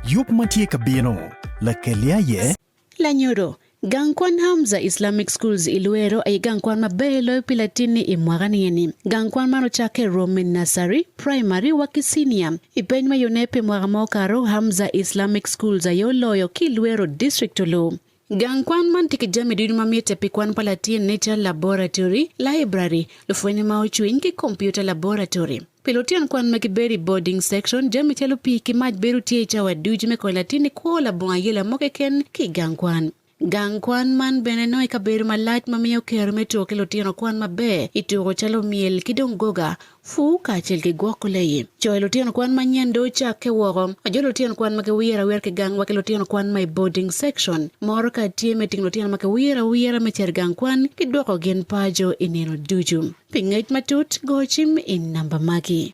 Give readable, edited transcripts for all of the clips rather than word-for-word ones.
yup matie kabieno la kelia ye la nyoro Gangkwan Hamza Islamic Schools Iluero ay gangkwan mabelo pilatini imwaganieni. Gangkwan mano chake Roman Nursery, Primary wa Kisinia. Ipenye mayonepe mwagamokaro Hamza Islamic Schools ayo loyo Kiluero District Ulu. Gangkwan man tikijami dinu mamiete pikwan palatini Nature Laboratory, Library, lufueni mauchuin ki Computer Laboratory. Pilotian kwan makiberi boarding section jami chalo piki majberu tiecha wa dujime kwa latini kwa la bungayela mokeken ki gangkwan. Gangkwan man beneno ikaberu malat mamiyo kerme toke lotiano kwan mabe itugo chalo miel kidongoga fu kachel ki gwakuleye. Choy lotiano kwan manyendo chake wogom ajo lotiano kwan makewira werke gangwa ke lotiano kwan my boarding section moro ka tie meting lotiano makewira mecher gangkwan kidwoko gen pajo ineno duju. Pingait matut gochim in namba maki.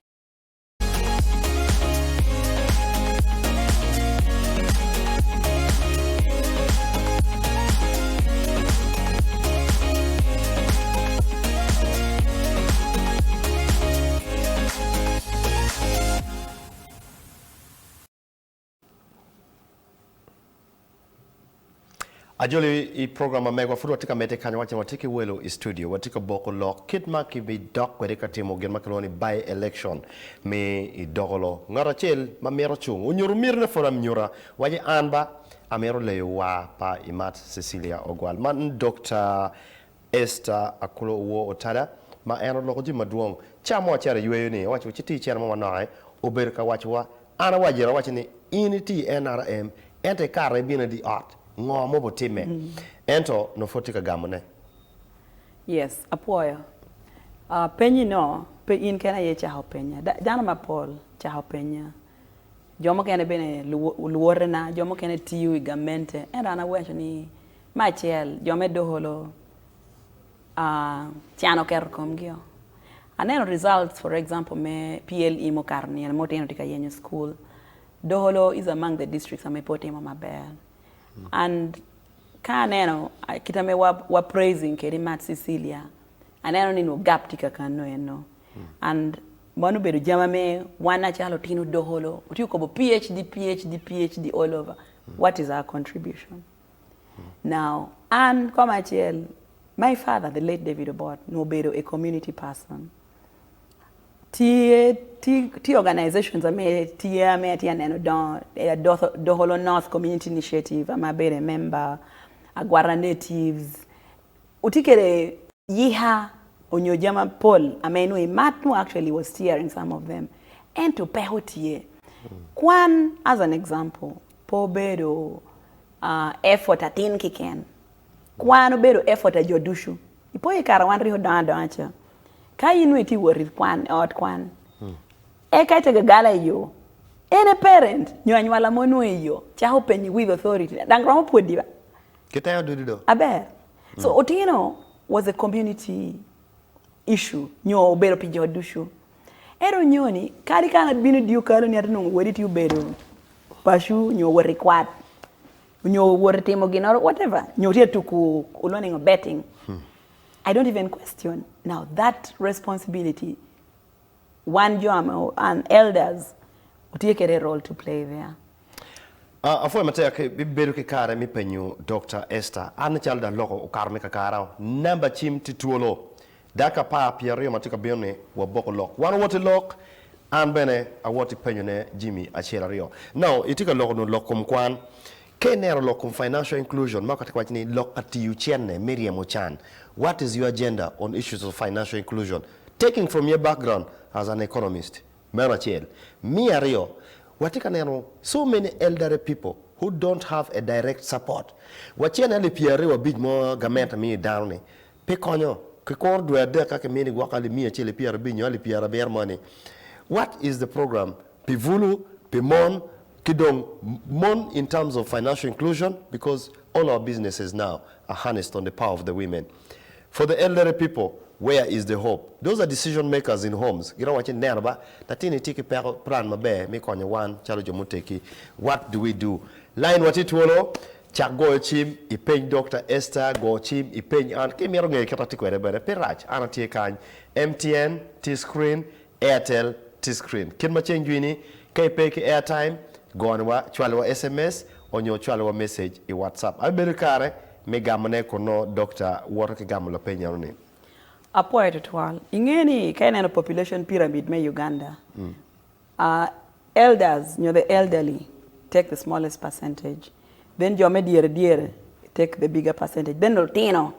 Ajoli i programa megwa furu watika mete kanya wache watiki welo i studio watika Dokolo kitma ki bi dok wedika timo gen makaloni by election me i Dokolo ngara chel ma mero chung unyuru mirne fora mnyura waje anba amero lewa pa imat Cecilia Ogwal man Dr. Esther Akullo wo otada ma eno loko ji maduong chamo chere yweyo ni wache chiti chere ma wanae oberka wache wa ana wajira wache ni initi NRM ente kare bina di art ngomo botime ento no fotika gamone. Yes, apoyo. Penyi no pe in kena ye cha hopenya dana mapol cha hopenya jomo kene bene luorena jomo kene tiu igamente era na wecho ni machel jome doholo tiano ker komgio aneno results for example me PLE mo karni en moteno tika yenye school doholo is among the districts amepote mo maber. And kaneno kitame wa praising keri mat Cecilia aneno ni no gap tika kano eno and manu beru jama me wana chalo tino doholo uti ko PhD all over. What is our contribution now? And kama chel my father the late David Obot no beru a community person T organizations ame neno don Doholo North Community Initiative I'm a better member Agwara Natives utikere yiha onyojama Paul amenwe Matnu actually was steering some of them and to pehotie kwan as an example po bedo effort atin kiken kwan bedo effort ajodushu ipo ikara wanri hodando acha kayinwe ti worith kwan ot kwan eka gala yo any parent nywanyala monwe yo chaho penyi with authority dangramo podiba Kitayo dudido aber so Otino was a community issue nyo bero pijo dushu ero nyoni kari kana binu diu kalo ni atano wedi ti bero pashu nyo were kwat nyo were temo ginoro whatever nyo tie tuku learning of betting I don't even question. Now that responsibility, one job and elders will take a role to play there. Afo matea ke biberu ke kare mi penyu Dr. Esther an chalda loko o karme ka karao namba chim tituolo daka pa pierio matika bione wa boko lok wan wote lok an bene a wote penyu ne Jimmy achela rio now itika loko no lokom kwan kenero lokom financial inclusion makati kwa chini lokati yuchene Miriam Ochan. What is your agenda on issues of financial inclusion? Taking from your background as an economist, Merachiel, Mia Rio, Watikanero, so many elderly people who don't have a direct support. Wachena li piare wa big more gamenta mi down. Peconyo, Kikor do a deca mini wakali mia chili piare binyo li piara bear money. What is the program? Pivulu, Pimon, Kidong, Mon in terms of financial inclusion, because all our businesses now are harnessed on the power of the women. For the elderly people, where is the hope? Those are decision makers in homes. You know what in there, but tatini tiki plan mabe me konya one chalo jomuteki. What do we do? Line what it wolo chak go chim ipen Dr. Esther go chim ipen an kimero nge katati kwere bere perach anatie kan MTN T-Screen Airtel T-Screen. Kin ma change wini kay pay ki airtime gonwa chwalwa SMS onyo chwalwa message i WhatsApp abedo kare me gamne kono Dr. Water ke gamlo penya ni apoya tutwal ingeni kaina population pyramid me Uganda elders the elderly take the smallest percentage, then jome dear take the bigger percentage, then Lotino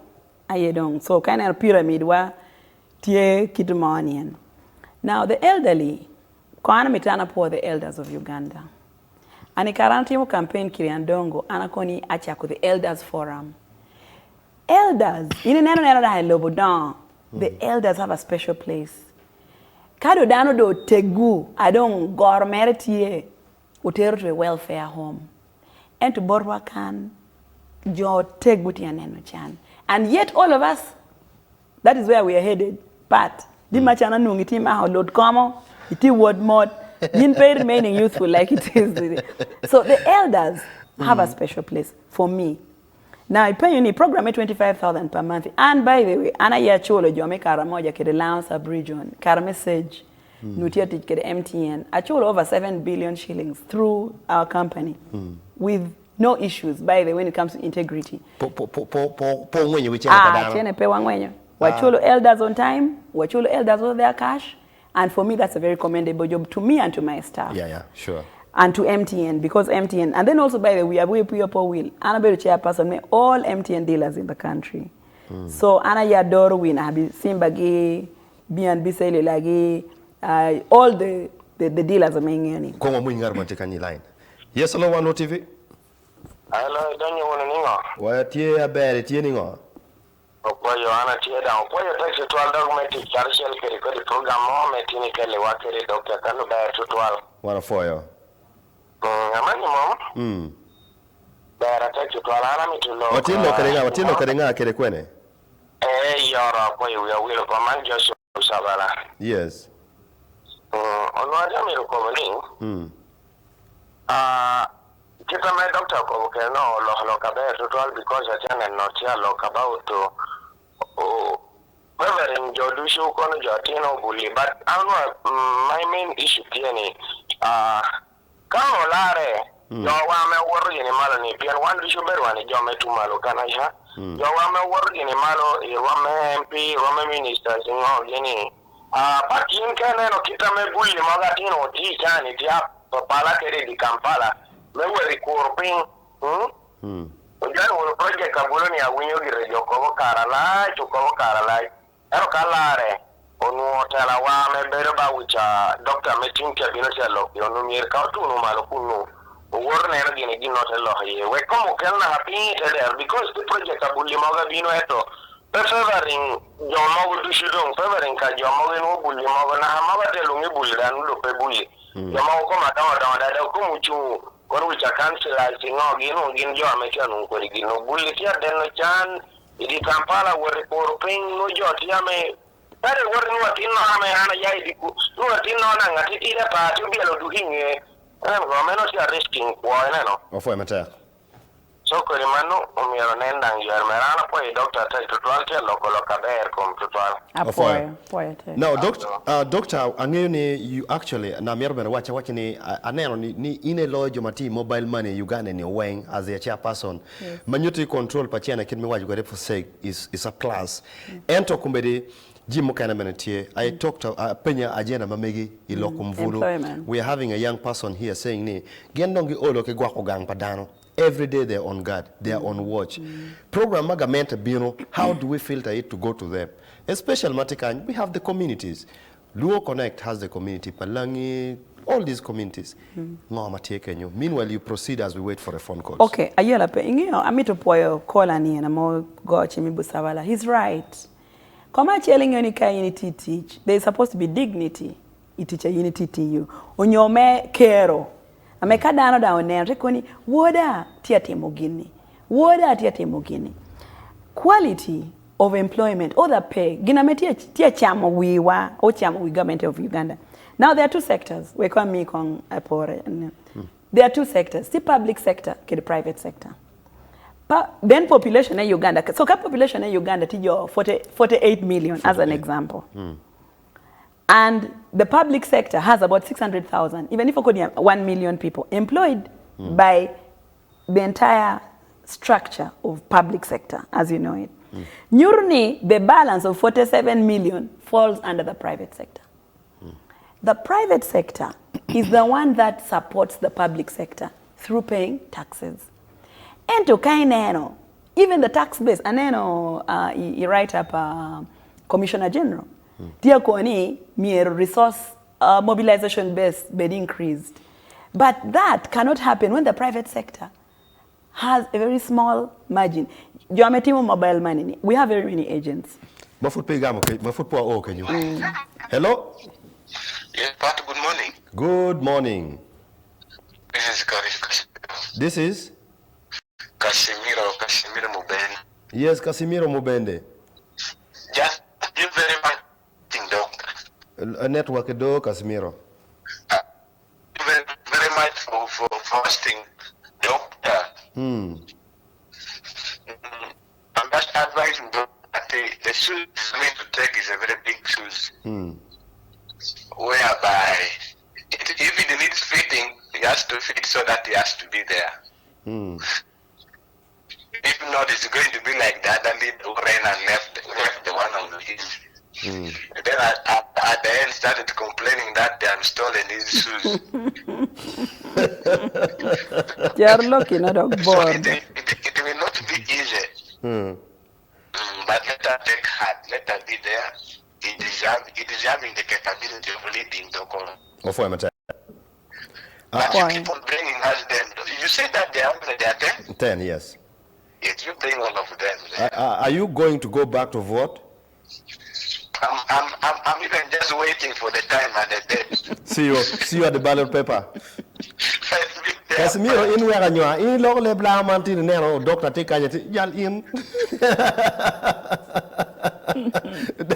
ayedong. So kind of pyramid wa tie kitumanian. Now the elderly, kwana mitana po the elders of Uganda. Ani karantimo campaign kiriandongo anakoni achako the elders forum. Elders, ini neno da lobo down. The elders have a special place. Kado dano do tegu adong gormertie utero to a welfare home. And to borwa kan jo teguti aneno chan. And yet all of us, that is where we are headed. But di machana nungi team how load como iti word mod yin pay remaining youthful like it is. So the elders have a special place for me. Now I pay you program 25,000 per month. And by the way, ana ya cholo jo me kara moja ke the Lounge sub-region kara message nutia ke the MTN. I cholo over 7 billion shillings through our company with no issues, by the way, when it comes to integrity. Chene pe wangwenyo. Wachulo elders on time, wachulo elders with their cash, and for me that's a very commendable job to me and to my staff. Yeah, sure. And to MTN, because MTN, and then also by the way, we are way will. Ana be the chairperson, me all MTN dealers in the country. So ana ya doro win, habi Simbagi, B&B Sele lagi, all the dealers are making. Como mwingar matekani line. Yes, hello, One TV. Hello, don't you want to know? Why tie abere tie ningo? Kwa yo ana tie down. Kwa yo taxi twal document partial ke record program mo metini ke le wakere Dr. Kanu ba twal. Wana foyo. Amani mo? Ba taxi twal ana mitulo. Watino kerenga kere kwene. Yoro kwa yo ya will kwa man Joshua Sabala. Yes. Onwaja mi ko ni. Kita my doctor ko ke no Loka be total because I can not hear Loka about to whether in Jodushu kono Jotino bully, but I know my main issue tieni kamo lare yo wa me worry ni malo ni pian wan du shuber wan jo me tu malo kana ya yo wa me worry ni malo e wa me MP wa me minister singo yeni but in kana no kita me bully maga tino ti tani dia pala kere di Kampala me were korping Unjan wo project kabulo ni awinyo gire joko karala ero kalare onu otela wa me bere ba ucha doctor meeting ke bino selo onu mir ka tu no malo kunu wor na gine gino telo ye we como kelna happy there because the project kabuli moga bino eto favoring jomo du shudong favoring ka jomo no bulli moga na moga telo ngi bulli dan do pe bulli jomo ko ma da ko muchu kon wicha kansela singo gin jo amechanu ko gino bulli tia denno chan idi Kampala wore korping no joti ame pare wore no tinno ame ana yaidi ku no tinno na ngati tira pa tu bielo duhinge go meno sia risking ko no Ofo emata. So ko rimano o miero nendang yer merana poi doctor ta tutual te Loka ber kom tutual Apoya. Now doctor angeni you actually na miero bena wacha ni aneno ni ine lojo mati mobile money Uganda ni weng as a chairperson manyuti control pachiana kin me waji go for sake is a class ento kumbedi Jimo kana menetie I talked to penya agenda mamegi iloko mvulu we are having a young person here saying ni gendongi olo ke gwako gang padano. Every day they're on guard, they're on watch. Program Magamenta Bino, how do we filter it to go to them? Especially Matikan, we have the communities. Luo Connect has the community, Palangi, all these communities. Meanwhile, you proceed as we wait for a phone call. Okay, ayela pe ingeo amito poyo kola ni na mo go chimibu savala. He's right. Koma chelling yonika unity teach. There's supposed to be dignity. Iticha unity TU. Onyome kero. Amekadano da onere koni woda tia temogini. Quality of employment or the pay gina metia tia chamo wiwa o chamo we government of Uganda. Now there are two sectors. We call me kong apore. There are two sectors. The public sector ke the private sector. Then population in Uganda. So population in Uganda tijo 48 million as an example. And the public sector has about 600,000, even if we could have 1 million people employed by the entire structure of public sector, as you know it. Nyurni, the balance of 47 million falls under the private sector. The private sector is the one that supports the public sector through paying taxes. And to kaineno, even the tax base, aneno, you write up Commissioner General. Dear Koni, mere resource mobilization base been increased. But that cannot happen when the private sector has a very small margin. Hello? We have very many agents. Hello? Yes, Pat, good morning. Good morning. This is This is? Casimiro Mubeni. Yes, Casimiro Mubende. Just you very much, doctor. A network do, Casimiro. Very, very much for fasting, doctor. I'm just advising doctor that the shoes I mean to take is a very big shoes. Whereby if it needs fitting, he has to fit so that he has to be there. If not, it's going to be like the other lead who ran and left the one on the hill. Then at the end started complaining that they have stolen his shoes. You are lucky, not a So board. it will not be easy. But let her take heart, let her be there. He deserving the capability of leading Dokolo. But you keep on bringing us them. You say that they are 10? 10, yes. Yes, you bring all of them. Are you going to go back to vote? I'm even just waiting for the time and the date. See you at the ballot paper. Casimiro, in where you are, in local blamanti, nero, doctor, take yal in.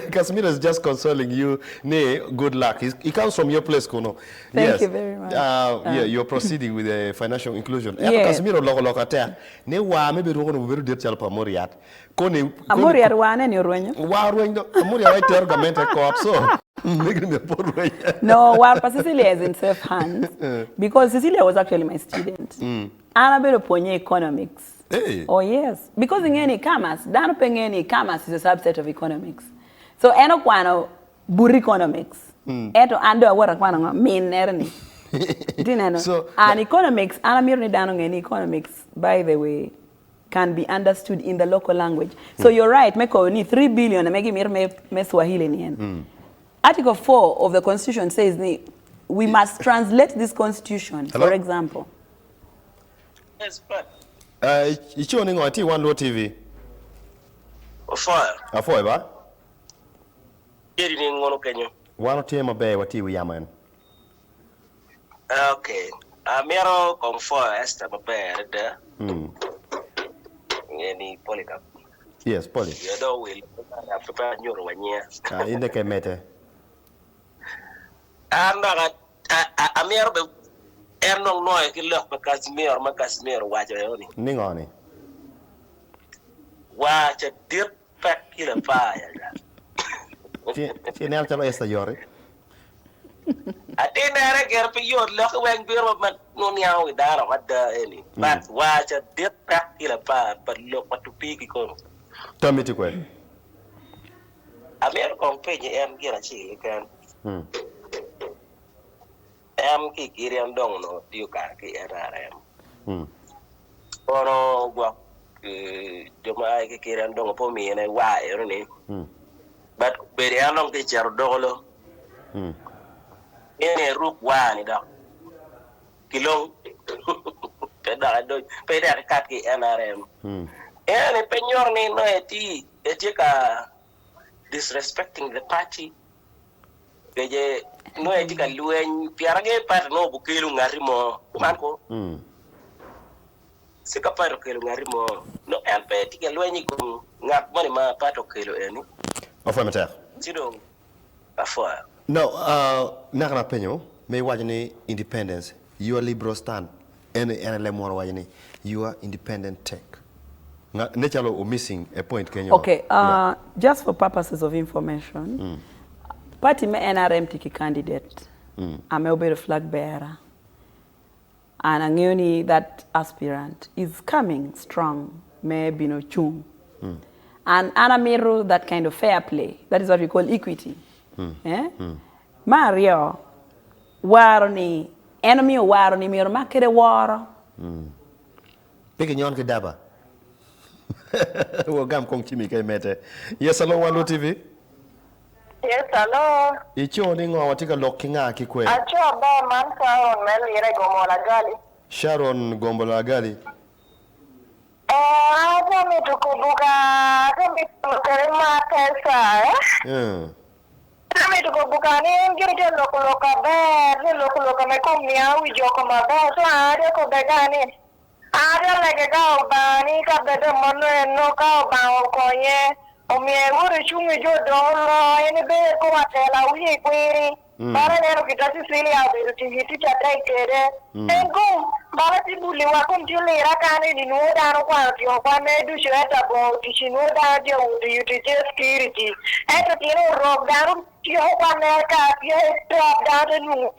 Casimiro is just consoling you. Nay, good luck. He comes from your place, Kono. Thank you very much. Yeah, you're proceeding with the financial inclusion. Yes. Casimiro, local te. Ne wa maybe we're going to very detail pa Moriat. Koni. Amori arwane ni uronyo. Wa ruendo. Moriat right there, government co-op. So. No, well, Cecilia is in safe hands because Cecilia was actually my student. Ana bero ponye economics. Hey. Oh yes, because in any commerce, dano pengeni commerce is a subset of economics. So eno kwano buri economics. Eto ando awara kwano main erni. Dinano. So and economics, ana mirni dano ngeni economics, by the way, can be understood in the local language. So you're right, meko ni 3 billion megi mir me Swahili ni. Article 4 of the Constitution says we must translate this Constitution, Hello? for example. Yes, but Ichi ni ngoti one low TV. fire. Afoi ba? Yeri ni ngono kenyo. One tema be wati wi yaman. Okay. Amero comfort Esther Babere there. Ngeni Polycarp. Yes, Polly. You know will prepare nyoro wanyia. Inde ke mete. Amero be ernong noy ki lok ba Casimiro wajo yoni. Ningoni. Wajo dir pak kila pa ya. Ti nel chalo esta yori. Ate nere ger pe yor lok weng bir ma no niaw idara wadda eni. But wajo dir pak kila pa lok patupi ki ko. Tamiti kwe. Amero kompenye em gira chile kan. Em ki kiriam dong no tiu kar ki NRM. Oro gwa joma ki kiriam dong po mi ne wa ero ni. But beri anong ki charo Dokolo. Ene ruk wa ni da. Kilong. Peda do peda kat ki NRM. Ene penyor ni no eti ka disrespecting the party. Keje no eti ka luen piarage part no bukelu ngarimo manko. Sika part kelu ngarimo no empe eti ka luen ko ngap mani ma part kelu eni. Afoi mate. Sidong afwa. No, nakana penyo me wajani independence. You are liberal stand. Ene le moro wajani. You are independent tech. Naturally, missing a point. Can you? Okay, just for purposes of information, Party me NRM tiki candidate. I'm a flag bearer. And Anguni, that aspirant, is coming strong. Maybe no chung. And Anamiru, that kind of fair play. That is what we call equity. Mario, waroni, enemy waroni, miro makere waro. Peke nyon ke daba. Wagam kong chimi kay mete. Yes, hello, Walo TV. Yes, hello. Icho ni ngo watika lokinga kikwe. Acho ba man Sharon Melire Gomola Gali. Sharon Gombola Gali. Acha mitukubuka, miterema pesa, mitukubuka ni ngirite loka be, loka mekumia wijoko mabe, so ade ko begani. Ade lege ka bani ka bede mono no ka ba okonye. Omie wuri chungi jo dolo, ene be ko watela uye kwiri. Bara nero kitasi sili ya biru tigiti chatai kere. Engum, bara tibuli wakum tili rakani ni nuodano kwa tiyo kwa medu shweta bo tishi nuodano tiyo uti utije security. Eto tino rob dano tiyo kwa neka tiyo top dano nu.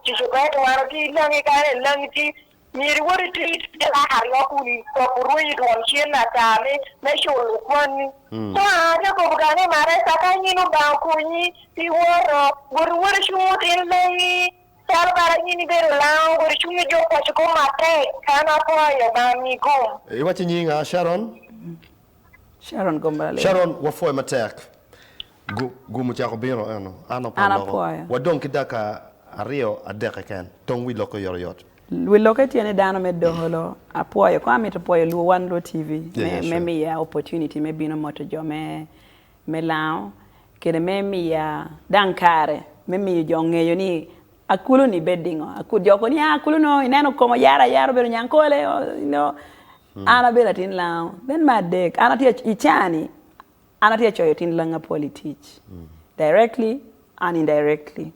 Tishi kwa eto wano ti langi kare langi ti. Miri wuri ti la hari wakuni kwa kurui duwan china tame mesho lukwani. So aja ko bugane mare saka nyinu bankunyi ti woro wuri shumut inlai sal bara nyini bero lao wuri shumi jo kwa chuko mate kana kwa ya bami gom. Iwachi nyinga Sharon? Sharon Gombale. Sharon wafoi matek. Gumu chako biro ano Poya. Wadon kidaka ario adeka ken. Tong wi loko yoriyot. We locate you dano me doholo apoyo kwa me to poyo lu one lo TV me ya opportunity me bino moto jo me lao kede me ya dankare me jo ngeyo ni Akullo ni beddingo Akullo jo ko ni Akullo no ineno komo yara bero nyankole ana bela tin lao then my deck ana tia ichani ana tia choyo tin langa politics directly and indirectly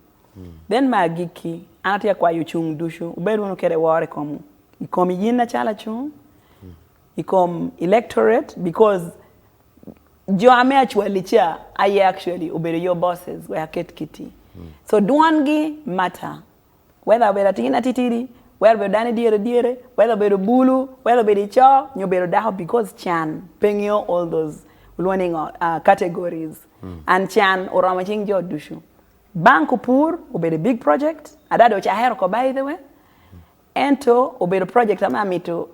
then my giki anatia kwa yuchung dushu uberu no kere ware komu ikom yina chala chung ikom electorate because jo ame actually cha I actually uberu your bosses were ket kiti so duangi matter whether uberu tina titiri whether uberu dani diere whether uberu bulu whether uberu cho nyoberu daho because chan pengyo all those learning categories and chan orama ching jo dushu Banko Pur, obey big project. Adado cha hero ko by the way. Ento obey project amami to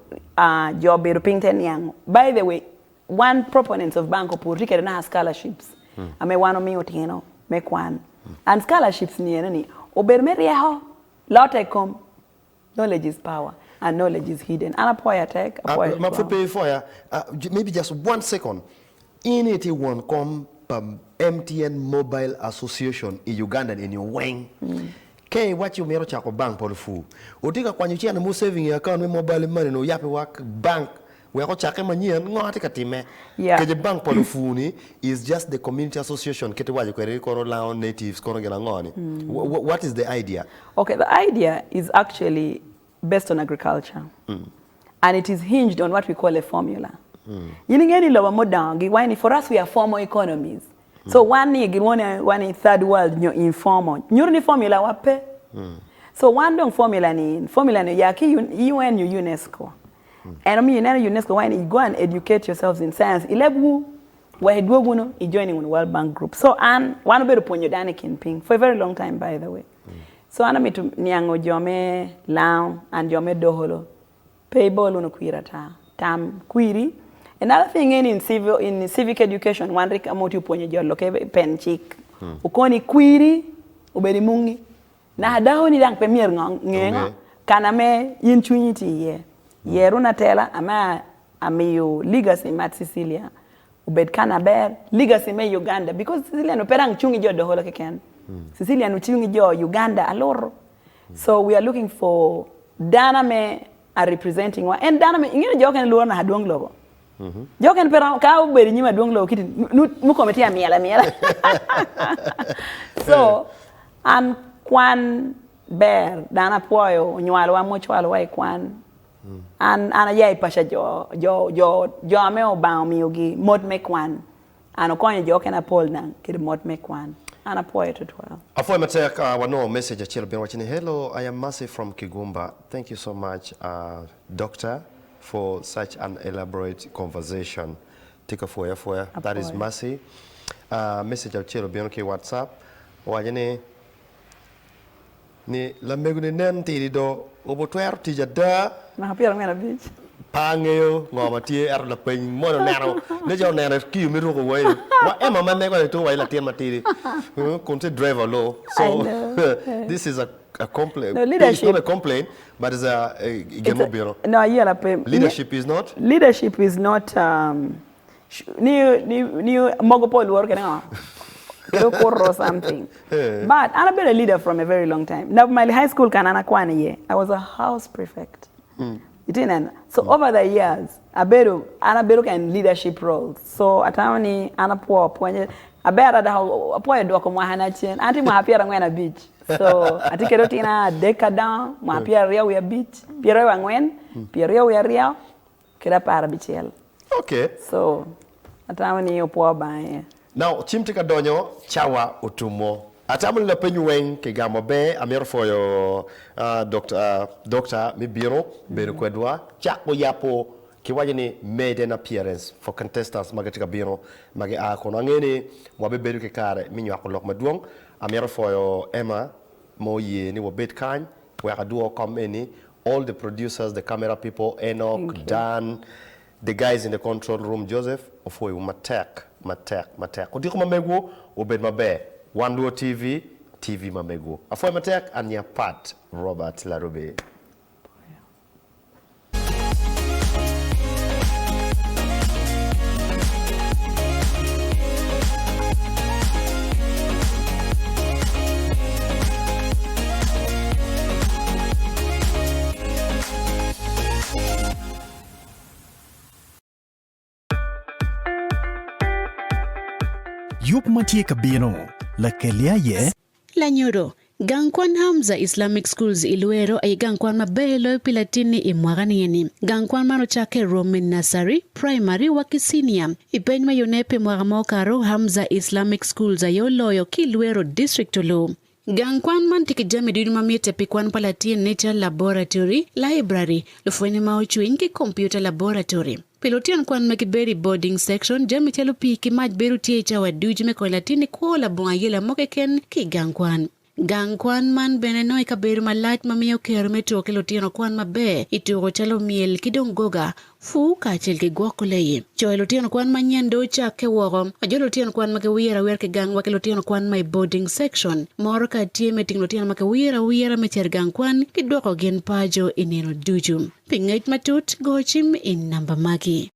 job be pinten yang. By the way, one proponent of Banko Pur rike na scholarships. Ame wano mi otino make one. And scholarships ni nani. Obey me rieho lot kom. Knowledge is power and knowledge is hidden. Ana poya tech, poya. Mafupe for ya. Maybe just 1 second. In 81 come MTN Mobile Association in Uganda in your wing. Kay what you mero chako bank polufu. Utika kwa nyuchia na mo saving account with mobile money no yapi wak bank. We ko chake manyien ngati katime. Keje bank polufu ni is just the community association kete waje kwere koro lao natives koro gena ngoni. What is the idea? Okay, the idea is actually based on agriculture. And it is hinged on what we call a formula. Yiningeni lowa modangi why for us we are formal economies. So one in third world nyo informal. Nyuri formula wape. So one dong formula ni yaki UN UNESCO. And I mean UNESCO when you go and educate yourselves in science. Ilebu wahedwogu no joining on World Bank group. So and one better ponyo dani kinping for a very long time by the way. So ana mitu niango jome lao and jome doholo. Payball uno kuirata. Tam query. Another thing in civic education, one rika moti uponye jolo ke pen chik. Ukoni query uberi mungi. Na hadaho ni dang premier ngenga kana me yinchunyiti ye. Ye runa tela ama amiyo legacy mat Sicilia. Ubed kana ber legacy me Uganda because Sicilia no perang chungi jo doholo ke ken. Sicilia no chungi jo Uganda aloro. So we are looking for dana me are representing one and dana me ingine jo ken luo na hadwong logo. Joken pero ka uberi nyima duong lo kiti mukometia miela. So an kwan ber dana poyo nywalo wa mochwalo wa kwan an anayai pasha jo ame obao miyogi mod me kwan an okonyo joken apol nang kiti mod me kwan ana poet to 12. Afoi matek wano message achiro bien wachini hello I am Mercy from Kigumba. Thank you so much doctor for such an elaborate conversation. Take a foya. That is Mercy. Message achiro bien ke WhatsApp. Wajene ni lamegu ni nenti do obotwer tijada. Na hapia ngena beach. Pangeo ngoma tie er la pen mo nero ne jo nero ki mi ro ko wai wa e mama me ko to wai la tie matiri conte driver low so this is a complaint. No, leadership. It's not a complaint but it's a no yeah la pe leadership is not ni mogopol work na or something. But I've been a leader from a very long time. Now my high school kanana kwani I was a house prefect. So over the years, Anaberu can leadership roles. So atawani anapo poenye abera da apoye do ko mahana chen anti mo hapia ngwena beach. So atikero tina decadent mo hapia ria we beach. Piero wa ngwen, piero we ria kira para bichel. Okay. So atawani opo ba. Now chimtika donyo chawa utumo. Atamu la penyu wen ke gamo be amir foyo doctor mi biro beru kwedwa chako yapo ki wajini made an appearance for contestants magatika biro magi a kono ngene wabe beru ke kare mi nyako lok maduong amir foyo Emma mo ye ni wo bet kan we aduo come any all the producers the camera people Enoch Dan the guys in the control room Joseph ofoyo matek kodiko mamego obed mabe Wanduo TV mamego. Afoy matek anya Pat Robert Larube. Yup matie kabino. La kelia ye La nyoro Gangkwan Hamza Islamic Schools Iluero ay gangkwan mabelo pilatini imwaganieni. Gangkwan mano chake Roman Nursery, Primary wakisinia. Ipenyma yonepe mwagamokaro Hamza Islamic Schools ayo loyo Kiluero District Olo. Gangkwan man tikijami duni mamite pikwan palatini Nature Laboratory, Library, lufweni mauchuin ki Computer Laboratory. Pilotian kwan makiberi boarding section jami chalo piki maj beru tiecha wa dujime kwa latini kwa la bunga yela mokeken ki gangkwan. Gangkwan man beneno ikaberu malat mamiyo kerme toke lotiano kwan mabe ituko chalo miel kidongoga fu kachel ki gwakuleye. Choy lotiano kwan manyendo chake wogom ajo lotiano kwan makewira werke gangwa ke lotiano kwan my boarding section moro ka tie meting lotiano makewira mecher gangkwan kidwako gen pajo ineno duju. Pingait matut gochim in namba maki.